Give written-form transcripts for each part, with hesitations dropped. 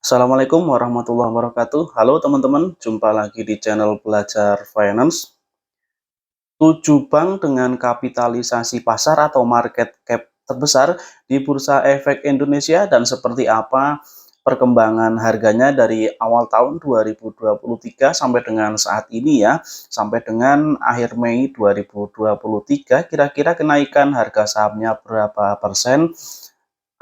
Assalamualaikum warahmatullahi wabarakatuh. Halo teman-teman, jumpa lagi di channel Belajar Finance. 7 bank dengan kapitalisasi pasar atau market cap terbesar di Bursa Efek Indonesia dan seperti apa perkembangan harganya dari awal tahun 2023 sampai dengan saat ini ya, sampai dengan akhir Mei 2023, kira-kira kenaikan harga sahamnya berapa persen?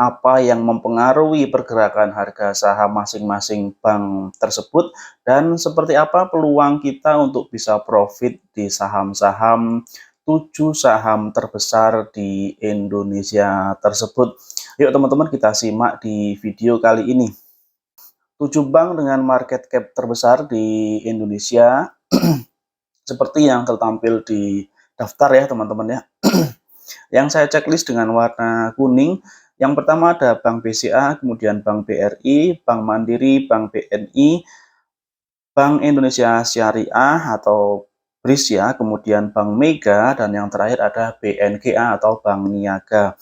Apa yang mempengaruhi pergerakan harga saham masing-masing bank tersebut, dan seperti apa peluang kita untuk bisa profit di saham-saham 7 saham terbesar di Indonesia tersebut. Yuk teman-teman, kita simak di video kali ini. 7 bank dengan market cap terbesar di Indonesia seperti yang tertampil di daftar ya teman-teman ya. Yang saya checklist dengan warna kuning, yang pertama ada Bank BCA, kemudian Bank BRI, Bank Mandiri, Bank BNI, Bank Indonesia Syariah atau BRIS ya, kemudian Bank Mega, dan yang terakhir ada BNGA atau Bank Niaga.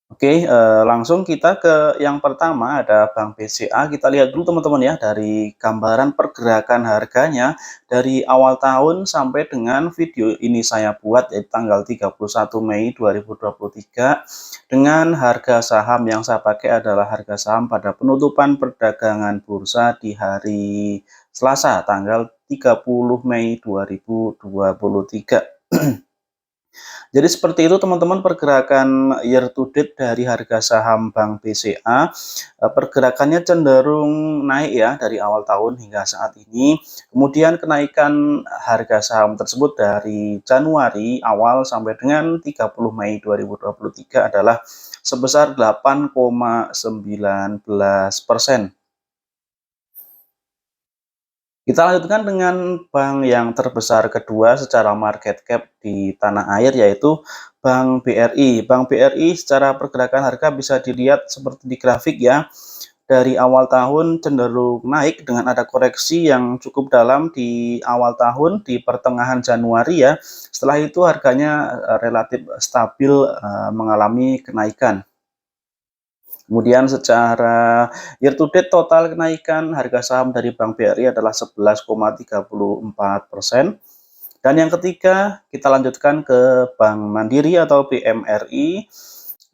Oke, langsung kita ke yang pertama, ada Bank BCA. Kita lihat dulu teman-teman ya, dari gambaran pergerakan harganya dari awal tahun sampai dengan video ini saya buat yaitu tanggal 31 Mei 2023, dengan harga saham yang saya pakai adalah harga saham pada penutupan perdagangan bursa di hari Selasa tanggal 30 Mei 2023. Jadi seperti itu teman-teman pergerakan year to date dari harga saham Bank BCA. Pergerakannya cenderung naik ya dari awal tahun hingga saat ini. Kemudian kenaikan harga saham tersebut dari Januari awal sampai dengan 30 Mei 2023 adalah sebesar 8,19%. Kita lanjutkan dengan bank yang terbesar kedua secara market cap di tanah air, yaitu Bank BRI. Bank BRI secara pergerakan harga bisa dilihat seperti di grafik ya. Dari awal tahun cenderung naik dengan ada koreksi yang cukup dalam di awal tahun di pertengahan Januari ya. Setelah itu harganya relatif stabil, mengalami kenaikan. Kemudian secara year to date total kenaikan harga saham dari Bank BRI adalah 11,34%. Dan yang ketiga, kita lanjutkan ke Bank Mandiri atau BMRI.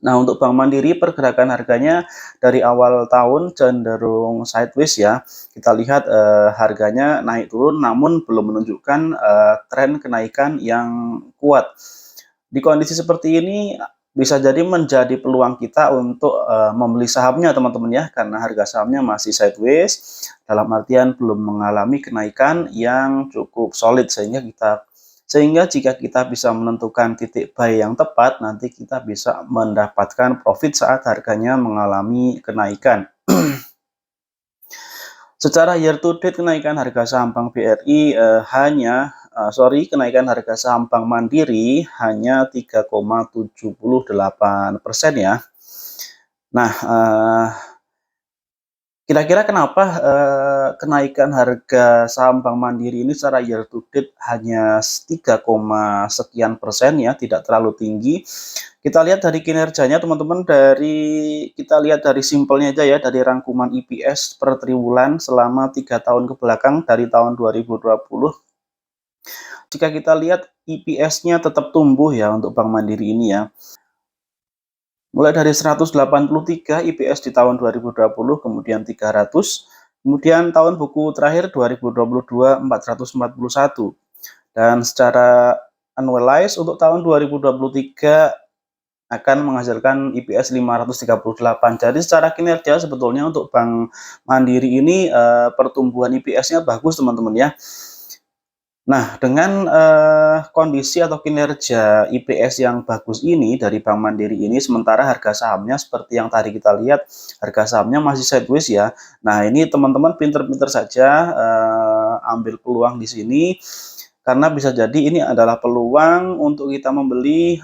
Nah, untuk Bank Mandiri pergerakan harganya dari awal tahun cenderung sideways ya. Kita lihat harganya naik turun namun belum menunjukkan tren kenaikan yang kuat. Di kondisi seperti ini bisa jadi menjadi peluang kita untuk membeli sahamnya teman-teman ya, karena harga sahamnya masih sideways, dalam artian belum mengalami kenaikan yang cukup solid, sehingga jika kita bisa menentukan titik buy yang tepat, nanti kita bisa mendapatkan profit saat harganya mengalami kenaikan. Secara year to date kenaikan harga saham Bank BRI kenaikan harga saham Bank Mandiri hanya 3,78% ya. Nah, kira-kira kenapa kenaikan harga saham Bank Mandiri ini secara year to date hanya 3, sekian persen ya, tidak terlalu tinggi. Kita lihat dari kinerjanya teman-teman, kita lihat dari simpelnya aja ya, dari rangkuman EPS per triwulan selama 3 tahun ke belakang dari tahun 2020. Jika kita lihat EPS-nya tetap tumbuh ya untuk Bank Mandiri ini ya. Mulai dari 183 EPS di tahun 2020, kemudian 300, kemudian tahun buku terakhir 2022 441. Dan secara annualized untuk tahun 2023 akan menghasilkan EPS 538. Jadi secara kinerja sebetulnya untuk Bank Mandiri ini pertumbuhan EPS-nya bagus teman-teman ya. Nah, dengan kondisi atau kinerja IPS yang bagus ini dari Bank Mandiri ini, sementara harga sahamnya seperti yang tadi kita lihat, harga sahamnya masih sideways ya. Nah, ini teman-teman pinter-pinter saja ambil peluang di sini, karena bisa jadi ini adalah peluang untuk kita membeli,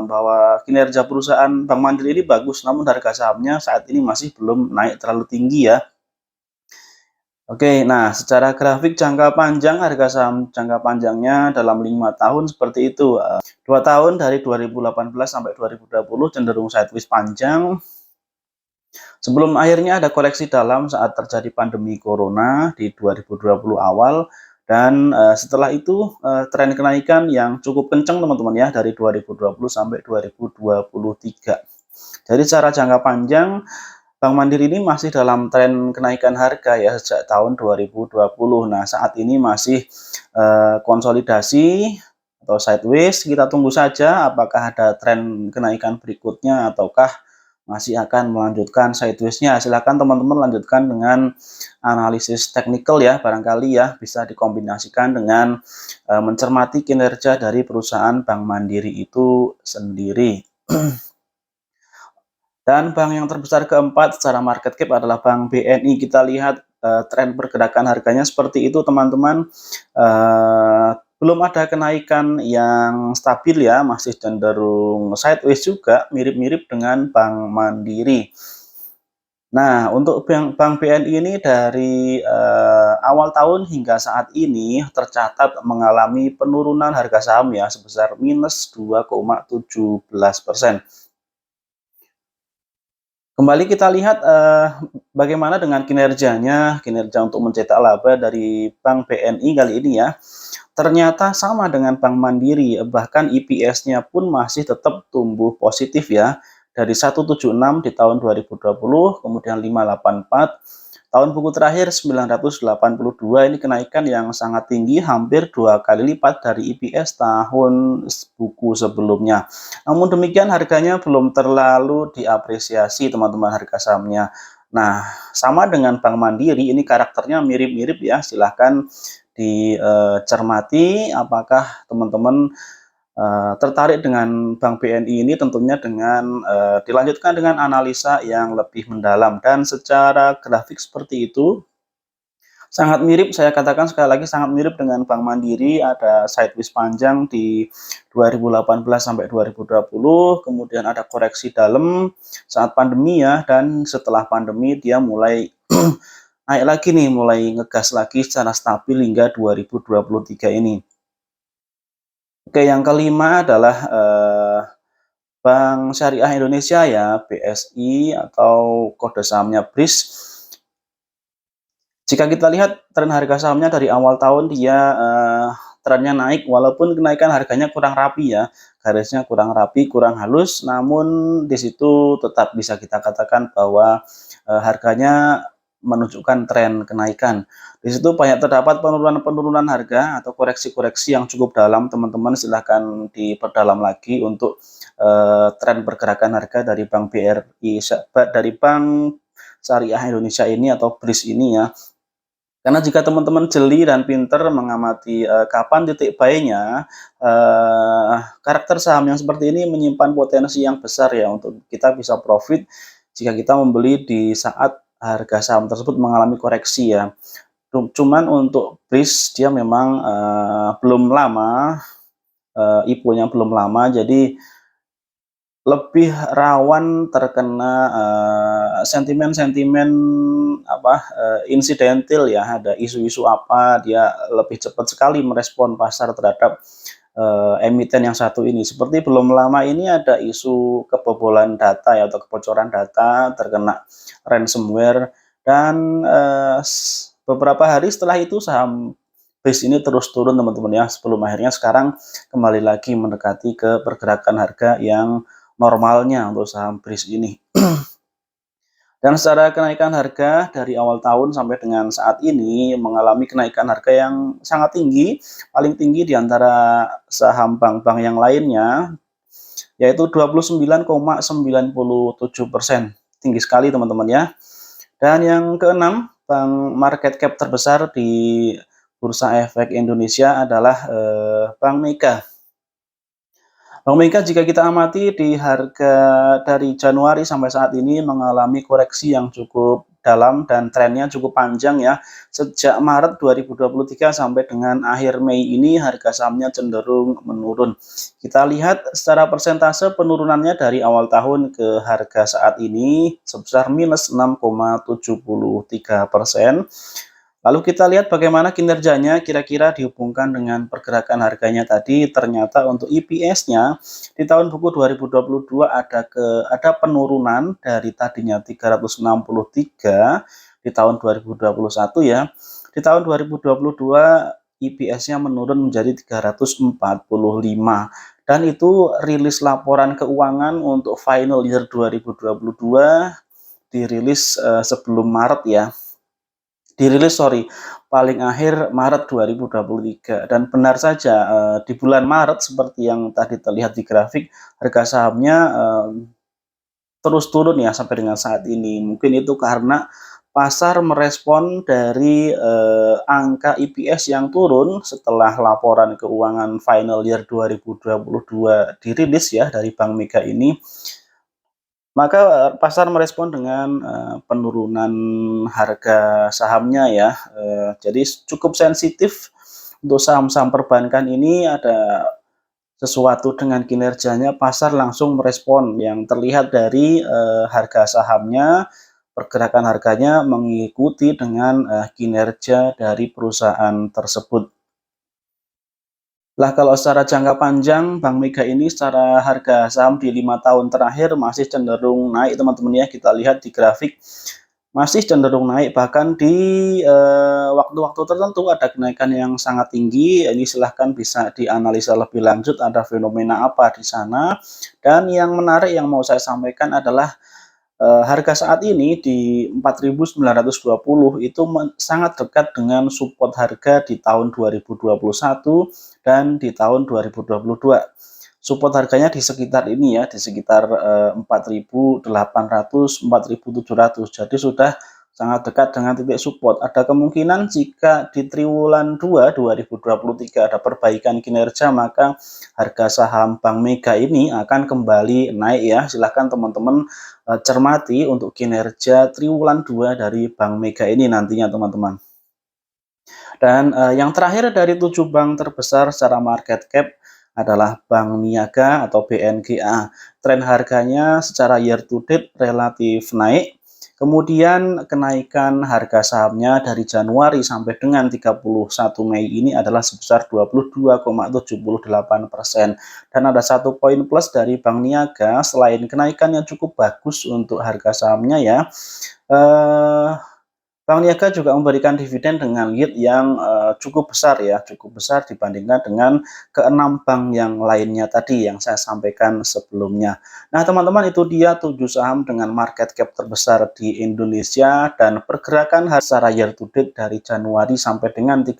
bahwa kinerja perusahaan Bank Mandiri ini bagus, namun harga sahamnya saat ini masih belum naik terlalu tinggi ya. Oke, nah secara grafik jangka panjang harga saham jangka panjangnya dalam 5 tahun seperti itu. 2 tahun dari 2018 sampai 2020 cenderung sideways panjang. Sebelum akhirnya ada koreksi dalam saat terjadi pandemi corona di 2020 awal dan, setelah itu, tren kenaikan yang cukup kencang teman-teman ya dari 2020 sampai 2023. Jadi secara jangka panjang Bank Mandiri ini masih dalam tren kenaikan harga ya sejak tahun 2020. Nah, saat ini masih, konsolidasi atau sideways, kita tunggu saja apakah ada tren kenaikan berikutnya ataukah masih akan melanjutkan sideways-nya. Silakan teman-teman lanjutkan dengan analisis teknikal ya, barangkali ya bisa dikombinasikan dengan, mencermati kinerja dari perusahaan Bank Mandiri itu sendiri. Dan bank yang terbesar keempat secara market cap adalah Bank BNI. Kita lihat, tren pergerakan harganya seperti itu teman-teman, belum ada kenaikan yang stabil ya, masih cenderung sideways juga, mirip-mirip dengan Bank Mandiri. Nah, untuk Bank BNI ini dari, awal tahun hingga saat ini tercatat mengalami penurunan harga saham ya, sebesar minus 2,17%. Kembali kita lihat, bagaimana dengan kinerjanya, kinerja untuk mencetak laba dari Bank BNI kali ini ya. Ternyata sama dengan Bank Mandiri, bahkan EPS-nya pun masih tetap tumbuh positif ya. Dari 176 di tahun 2020, kemudian 584, tahun buku terakhir 982, ini kenaikan yang sangat tinggi, hampir 2 kali lipat dari EPS tahun buku sebelumnya. Namun demikian harganya belum terlalu diapresiasi teman-teman harga sahamnya. Nah, sama dengan Bank Mandiri, ini karakternya mirip-mirip ya, silahkan dicermati apakah teman-teman tertarik dengan Bank BNI ini tentunya dengan dilanjutkan dengan analisa yang lebih mendalam dan secara grafik seperti itu sangat mirip, saya katakan sekali lagi sangat mirip dengan Bank Mandiri, ada sideways panjang di 2018 sampai 2020, kemudian ada koreksi dalam saat pandemi ya, dan setelah pandemi dia mulai naik lagi nih, mulai ngegas lagi secara stabil hingga 2023 ini. Oke, yang kelima adalah Bank Syariah Indonesia ya, BSI atau kode sahamnya BRIS. Jika kita lihat tren harga sahamnya dari awal tahun dia trennya naik walaupun kenaikan harganya kurang rapi ya, garisnya kurang rapi, kurang halus, namun di situ tetap bisa kita katakan bahwa harganya menunjukkan tren kenaikan. Di situ banyak terdapat penurunan-penurunan harga atau koreksi-koreksi yang cukup dalam, teman-teman silahkan diperdalam lagi untuk tren pergerakan harga dari Bank BRI, dari Bank Syariah Indonesia ini atau BRIS ini ya. Karena jika teman-teman jeli dan pinter mengamati, kapan titik buy-nya, karakter saham yang seperti ini menyimpan potensi yang besar ya untuk kita bisa profit jika kita membeli di saat harga saham tersebut mengalami koreksi ya. Cuman untuk BRIS dia memang, belum lama, IPO-nya belum lama, jadi lebih rawan terkena, sentimen-sentimen insidentil ya, ada isu-isu apa, dia lebih cepat sekali merespon pasar terhadap, emiten yang satu ini. Seperti belum lama ini ada isu kebobolan data ya, atau kebocoran data, terkena ransomware dan, beberapa hari setelah itu saham BRIS ini terus turun teman-teman ya, sebelum akhirnya sekarang kembali lagi mendekati ke pergerakan harga yang normalnya untuk saham BRIS ini. Dan secara kenaikan harga dari awal tahun sampai dengan saat ini mengalami kenaikan harga yang sangat tinggi, paling tinggi di antara saham bank-bank yang lainnya, yaitu 29,97%. Tinggi sekali teman-teman ya. Dan yang keenam, bank market cap terbesar di Bursa Efek Indonesia adalah Bank Mega. Bank Mega jika kita amati di harga dari Januari sampai saat ini mengalami koreksi yang cukup dalam dan trennya cukup panjang ya. Sejak Maret 2023 sampai dengan akhir Mei ini harga sahamnya cenderung menurun. Kita lihat secara persentase penurunannya dari awal tahun ke harga saat ini sebesar minus 6,73%. Lalu kita lihat bagaimana kinerjanya kira-kira dihubungkan dengan pergerakan harganya tadi. Ternyata untuk EPS-nya di tahun buku 2022 ada penurunan dari tadinya 363 di tahun 2021 ya. Di tahun 2022 EPS-nya menurun menjadi 345 dan itu rilis laporan keuangan untuk final year 2022 dirilis sebelum Maret ya. Paling akhir Maret 2023 dan benar saja di bulan Maret seperti yang tadi terlihat di grafik harga sahamnya terus turun ya sampai dengan saat ini. Mungkin itu karena pasar merespon dari angka EPS yang turun setelah laporan keuangan final year 2022 dirilis ya dari Bank Mega ini. Maka pasar merespon dengan penurunan harga sahamnya ya, jadi cukup sensitif untuk saham-saham perbankan ini. Ada sesuatu dengan kinerjanya pasar langsung merespon yang terlihat dari harga sahamnya, pergerakan harganya mengikuti dengan kinerja dari perusahaan tersebut. Lah kalau secara jangka panjang, Bank Mega ini secara harga saham di 5 tahun terakhir masih cenderung naik teman-teman ya. Kita lihat di grafik masih cenderung naik, bahkan di waktu-waktu tertentu ada kenaikan yang sangat tinggi. Ini silahkan bisa dianalisa lebih lanjut ada fenomena apa di sana. Dan yang menarik yang mau saya sampaikan adalah harga saat ini di 4.920 itu sangat dekat dengan support harga di tahun 2021 dan di tahun 2022. Support harganya di sekitar ini ya, di sekitar 4.800, 4.700. Jadi sudah sangat dekat dengan titik support. Ada kemungkinan jika di triwulan 2 2023 ada perbaikan kinerja, maka harga saham Bank Mega ini akan kembali naik ya. Silahkan teman-teman cermati untuk kinerja triwulan 2 dari Bank Mega ini nantinya teman-teman. Dan yang terakhir dari 7 bank terbesar secara market cap adalah Bank Niaga atau BNGA. Tren harganya secara year to date relatif naik. Kemudian kenaikan harga sahamnya dari Januari sampai dengan 31 Mei ini adalah sebesar 22,78%. Dan ada satu poin plus dari Bank Niaga, selain kenaikan yang cukup bagus untuk harga sahamnya ya, Bank Niaga juga memberikan dividen dengan yield yang cukup besar ya, cukup besar dibandingkan dengan keenam bank yang lainnya tadi yang saya sampaikan sebelumnya. Nah teman-teman, itu dia 7 saham dengan market cap terbesar di Indonesia dan pergerakan secara year to date dari Januari sampai dengan 31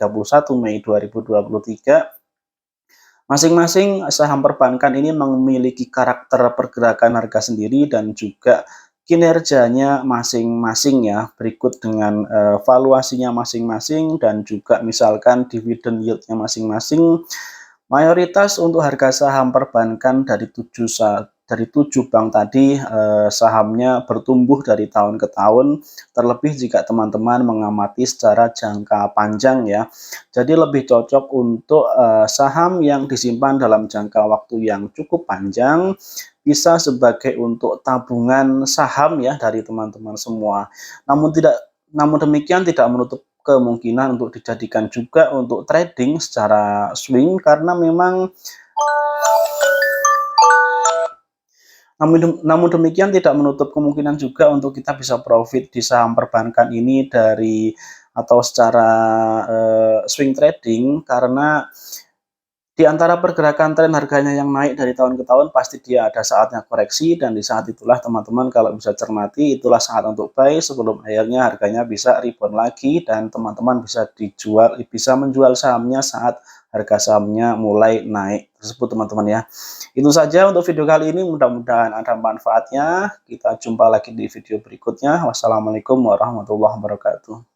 Mei 2023. Masing-masing saham perbankan ini memiliki karakter pergerakan harga sendiri dan juga kinerjanya masing-masing ya, berikut dengan valuasinya masing-masing dan juga misalkan dividen yield-nya masing-masing. Mayoritas untuk harga saham perbankan dari 7 bank tadi sahamnya bertumbuh dari tahun ke tahun, terlebih jika teman-teman mengamati secara jangka panjang ya. Jadi lebih cocok untuk saham yang disimpan dalam jangka waktu yang cukup panjang, bisa sebagai untuk tabungan saham ya dari teman-teman semua. Namun demikian tidak menutup kemungkinan untuk dijadikan juga untuk trading secara swing, karena memang namun demikian tidak menutup kemungkinan juga untuk kita bisa profit di saham perbankan ini dari atau secara swing trading, karena di antara pergerakan tren harganya yang naik dari tahun ke tahun pasti dia ada saatnya koreksi, dan di saat itulah teman-teman kalau bisa cermati itulah saat untuk buy sebelum akhirnya harganya bisa rebound lagi dan teman-teman bisa menjual sahamnya saat harga sahamnya mulai naik tersebut teman-teman ya. Itu saja untuk video kali ini, mudah-mudahan ada manfaatnya. Kita jumpa lagi di video berikutnya. Wassalamualaikum warahmatullahi wabarakatuh.